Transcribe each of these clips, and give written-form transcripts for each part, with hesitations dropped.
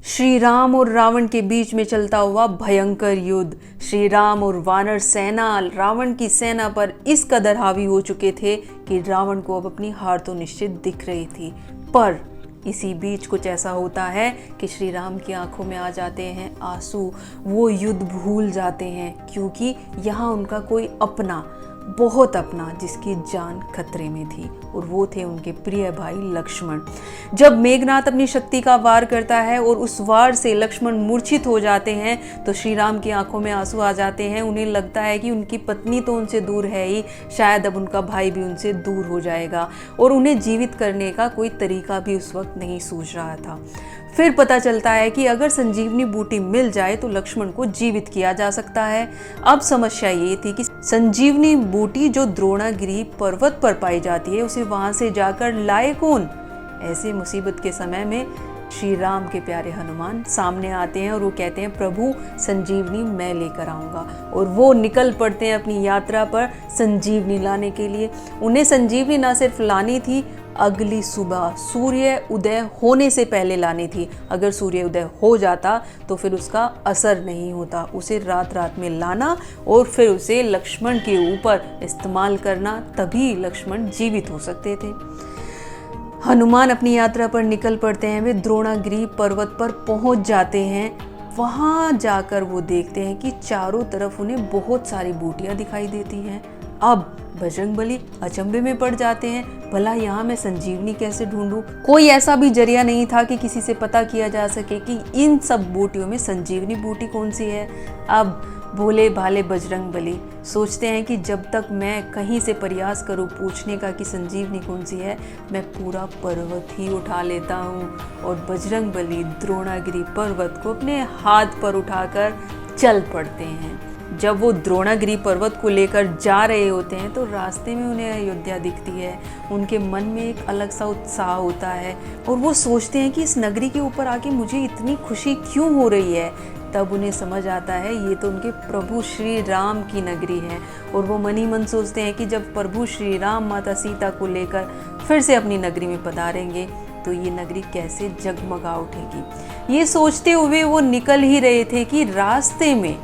श्री राम और रावण के बीच में चलता हुआ भयंकर युद्ध। श्री राम और वानर सेना रावण की सेना पर इस कदर हावी हो चुके थे कि रावण को अब अपनी हार तो निश्चित दिख रही थी। पर इसी बीच कुछ ऐसा होता है कि श्री राम की आंखों में आ जाते हैं आंसू। वो युद्ध भूल जाते हैं क्योंकि यहाँ उनका कोई अपना, बहुत अपना, जिसकी जान खतरे में थी, और वो थे उनके प्रिय भाई लक्ष्मण। जब मेघनाथ अपनी शक्ति का वार करता है और उस वार से लक्ष्मण मूर्छित हो जाते हैं तो श्री राम की आंखों में आंसू आ जाते हैं। उन्हें लगता है कि उनकी पत्नी तो उनसे दूर है ही, शायद अब उनका भाई भी उनसे दूर हो जाएगा, और उन्हें जीवित करने का कोई तरीका भी उस वक्त नहीं सूझ रहा था। फिर पता चलता है कि अगर संजीवनी बूटी मिल जाए तो लक्ष्मण को जीवित किया जा सकता है। अब समस्या ये थी कि संजीवनी बूटी जो द्रोणागिरी पर्वत पर पाई जाती है उसे वहां से जाकर लाए कौन। ऐसे मुसीबत के समय में श्री राम के प्यारे हनुमान सामने आते हैं और वो कहते हैं, प्रभु संजीवनी मैं लेकर आऊंगा। और वो निकल पड़ते हैं अपनी यात्रा पर संजीवनी लाने के लिए। उन्हें संजीवनी न सिर्फ लानी थी, अगली सुबह सूर्य उदय होने से पहले लानी थी। अगर सूर्य उदय हो जाता तो फिर उसका असर नहीं होता। उसे रात रात में लाना और फिर उसे लक्ष्मण के ऊपर इस्तेमाल करना, तभी लक्ष्मण जीवित हो सकते थे। हनुमान अपनी यात्रा पर निकल पड़ते हैं। वे द्रोणागिरी पर्वत पर पहुंच जाते हैं। वहां जाकर वो देखते हैं कि चारों तरफ उन्हें बहुत सारी बूटियां दिखाई देती हैं। अब बजरंगबली अचंभे में पड़ जाते हैं, भला यहाँ मैं संजीवनी कैसे ढूंढूं। कोई ऐसा भी जरिया नहीं था कि किसी से पता किया जा सके कि इन सब बूटियों में संजीवनी बूटी कौन सी है। अब भोले भाले बजरंगबली सोचते हैं कि जब तक मैं कहीं से प्रयास करूं पूछने का कि संजीवनी कौन सी है, मैं पूरा पर्वत ही उठा लेता हूं। और बजरंगबली द्रोणागिरी पर्वत को अपने हाथ पर उठाकर चल पड़ते हैं। जब वो द्रोणागिरी पर्वत को लेकर जा रहे होते हैं तो रास्ते में उन्हें अयोध्या दिखती है। उनके मन में एक अलग सा उत्साह होता है और वो सोचते हैं कि इस नगरी के ऊपर आके मुझे इतनी खुशी क्यों हो रही है। तब उन्हें समझ आता है ये तो उनके प्रभु श्री राम की नगरी है। और वो मन ही मन सोचते हैं कि जब प्रभु श्री राम माता सीता को लेकर फिर से अपनी नगरी में पधारेंगे तो ये नगरी कैसे जगमगा उठेगी। ये सोचते हुए वो निकल ही रहे थे कि रास्ते में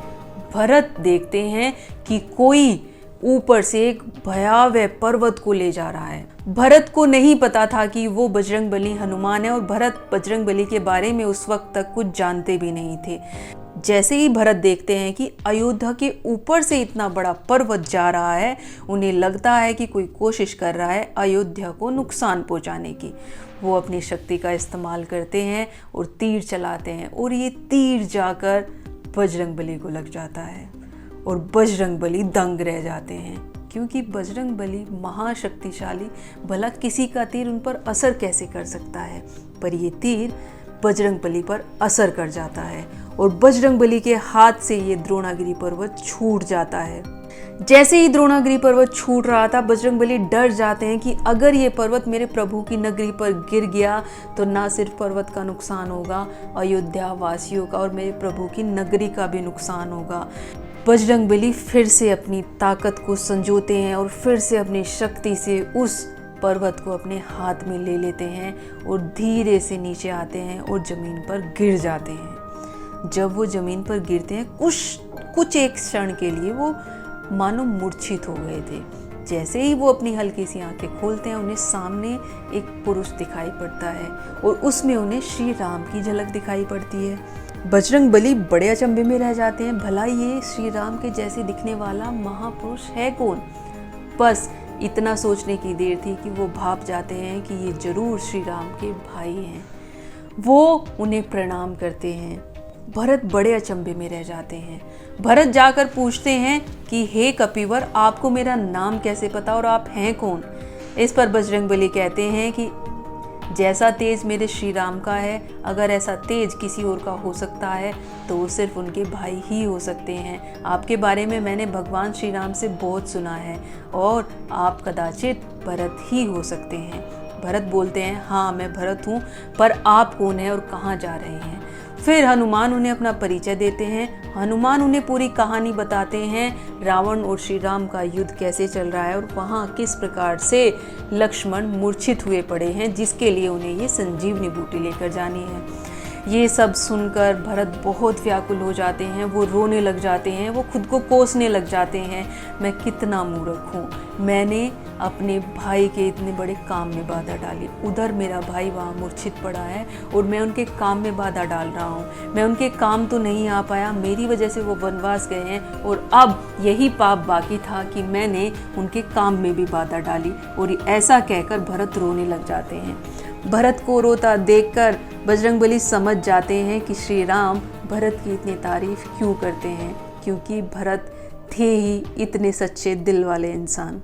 भरत देखते हैं कि कोई ऊपर से एक भयावह पर्वत को ले जा रहा है। भरत को नहीं पता था कि वो बजरंगबली हनुमान है, और भरत बजरंगबली के बारे में उस वक्त तक कुछ जानते भी नहीं थे। जैसे ही भरत देखते हैं कि अयोध्या के ऊपर से इतना बड़ा पर्वत जा रहा है, उन्हें लगता है कि कोई कोशिश कर रहा है अयोध्या को नुकसान पहुंचाने की। वो अपनी शक्ति का इस्तेमाल करते हैं और तीर चलाते हैं, और ये तीर जाकर बजरंगबली को लग जाता है और बजरंगबली दंग रह जाते हैं, क्योंकि बजरंगबली महाशक्तिशाली, भला किसी का तीर उन पर असर कैसे कर सकता है। पर ये तीर बजरंगबली पर असर कर जाता है और बजरंगबली के हाथ से ये द्रोणागिरी पर्वत छूट जाता है। जैसे ही द्रोणागिरी पर्वत छूट रहा था, बजरंगबली डर जाते हैं कि अगर ये पर्वत मेरे प्रभु की नगरी पर गिर गया तो ना सिर्फ पर्वत का नुकसान होगा, अयोध्या वासियों का और मेरे प्रभु की नगरी का भी नुकसान होगा। बजरंगबली फिर से अपनी ताकत को संजोते हैं और फिर से अपनी शक्ति से उस पर्वत को अपने हाथ में ले लेते हैं और धीरे से नीचे आते हैं और जमीन पर गिर जाते हैं। जब वो जमीन पर गिरते हैं, कुछ एक क्षण के लिए वो मानो मूर्छित हो गए थे। जैसे ही वो अपनी हल्की सी आंखें खोलते हैं, उन्हें सामने एक पुरुष दिखाई पड़ता है और उसमें उन्हें श्री राम की झलक दिखाई पड़ती है। बजरंगबली बड़े अचंभे में रह जाते हैं, भला ये श्री राम के जैसे दिखने वाला महापुरुष है कौन। बस इतना सोचने की देर थी कि वो भाप जाते हैं कि ये जरूर श्री राम के भाई हैं। वो उन्हें प्रणाम करते हैं। भरत बड़े अचंभे में रह जाते हैं। भरत जाकर पूछते हैं कि हे कपिवर, आपको मेरा नाम कैसे पता और आप हैं कौन। इस पर बजरंगबली कहते हैं कि जैसा तेज मेरे श्री राम का है, अगर ऐसा तेज किसी और का हो सकता है तो वो सिर्फ उनके भाई ही हो सकते हैं। आपके बारे में मैंने भगवान श्री राम से बहुत सुना है और आप कदाचित भरत ही हो सकते हैं। भरत बोलते हैं, हाँ मैं भरत हूँ, पर आप कौन हैं और कहाँ जा रहे हैं। फिर हनुमान उन्हें अपना परिचय देते हैं। हनुमान उन्हें पूरी कहानी बताते हैं, रावण और श्री राम का युद्ध कैसे चल रहा है और वहाँ किस प्रकार से लक्ष्मण मूर्छित हुए पड़े हैं, जिसके लिए उन्हें ये संजीवनी बूटी लेकर जानी है। ये सब सुनकर भरत बहुत व्याकुल हो जाते हैं, वो रोने लग जाते हैं, वो खुद को कोसने लग जाते हैं। मैं कितना मूर्ख हूँ, मैंने अपने भाई के इतने बड़े काम में बाधा डाली। उधर मेरा भाई वहाँ मूर्छित पड़ा है और मैं उनके काम में बाधा डाल रहा हूँ। मैं उनके काम तो नहीं आ पाया, मेरी वजह से वो वनवास गए हैं और अब यही पाप बाकी था कि मैंने उनके काम में भी बाधा डाली। और ऐसा कहकर भरत रोने लग जाते हैं। भरत को रोता देखकर बजरंगबली समझ जाते हैं कि श्री राम भरत की इतनी तारीफ क्यों करते हैं, क्योंकि भरत थे ही इतने सच्चे दिल वाले इंसान।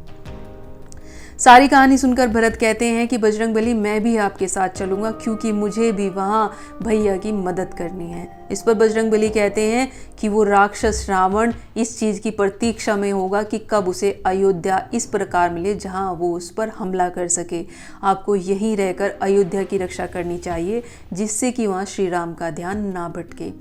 सारी कहानी सुनकर भरत कहते हैं कि बजरंगबली मैं भी आपके साथ चलूँगा, क्योंकि मुझे भी वहाँ भैया की मदद करनी है। इस पर बजरंगबली कहते हैं कि वो राक्षस रावण इस चीज़ की प्रतीक्षा में होगा कि कब उसे अयोध्या इस प्रकार मिले जहाँ वो उस पर हमला कर सके। आपको यहीं रहकर अयोध्या की रक्षा करनी चाहिए, जिससे कि वहाँ श्री राम का ध्यान ना भटके।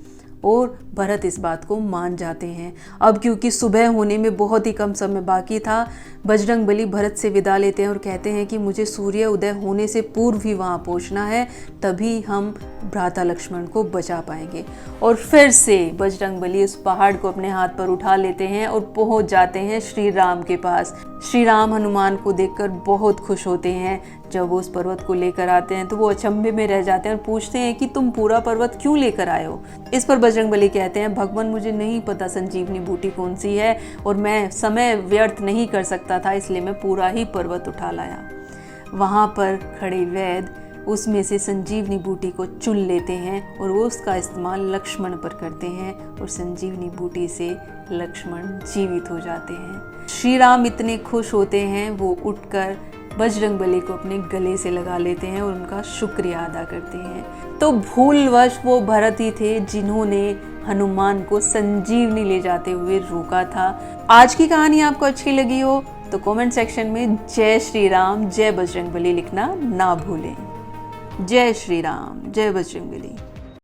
और भरत इस बात को मान जाते हैं। अब क्योंकि सुबह होने में बहुत ही कम समय बाकी था, बजरंगबली भरत से विदा लेते हैं और कहते हैं कि मुझे सूर्य उदय होने से पूर्व ही वहाँ पहुँचना है, तभी हम भ्राता लक्ष्मण को बचा पाएंगे। और फिर से बजरंगबली उस पहाड़ को अपने हाथ पर उठा लेते हैं और पहुँच जाते हैं श्री राम के पास। श्री राम हनुमान को देखकर बहुत खुश होते हैं। जब वो उस पर्वत को लेकर आते हैं तो वो अचंभे में रह जाते हैं और पूछते हैं कि तुम पूरा पर्वत क्यों लेकर आए हो। इस पर बजरंगबली कहते हैं, भगवान मुझे नहीं पता संजीवनी बूटी कौन सी है और मैं समय व्यर्थ नहीं कर सकता था, इसलिए मैं पूरा ही पर्वत उठा लाया। वहाँ पर खड़े वैद्य उसमें से संजीवनी बूटी को चुन लेते हैं और वो उसका इस्तेमाल लक्ष्मण पर करते हैं और संजीवनी बूटी से लक्ष्मण जीवित हो जाते हैं। श्री राम इतने खुश होते हैं, वो उठकर बजरंगबली को अपने गले से लगा लेते हैं और उनका शुक्रिया अदा करते हैं। तो भूलवश वो भरत ही थे जिन्होंने हनुमान को संजीवनी ले जाते हुए रोका था। आज की कहानी आपको अच्छी लगी हो तो कमेंट सेक्शन में जय श्री राम, जय बजरंगबली लिखना ना भूलें। जय श्री राम, जय बजरंगबली।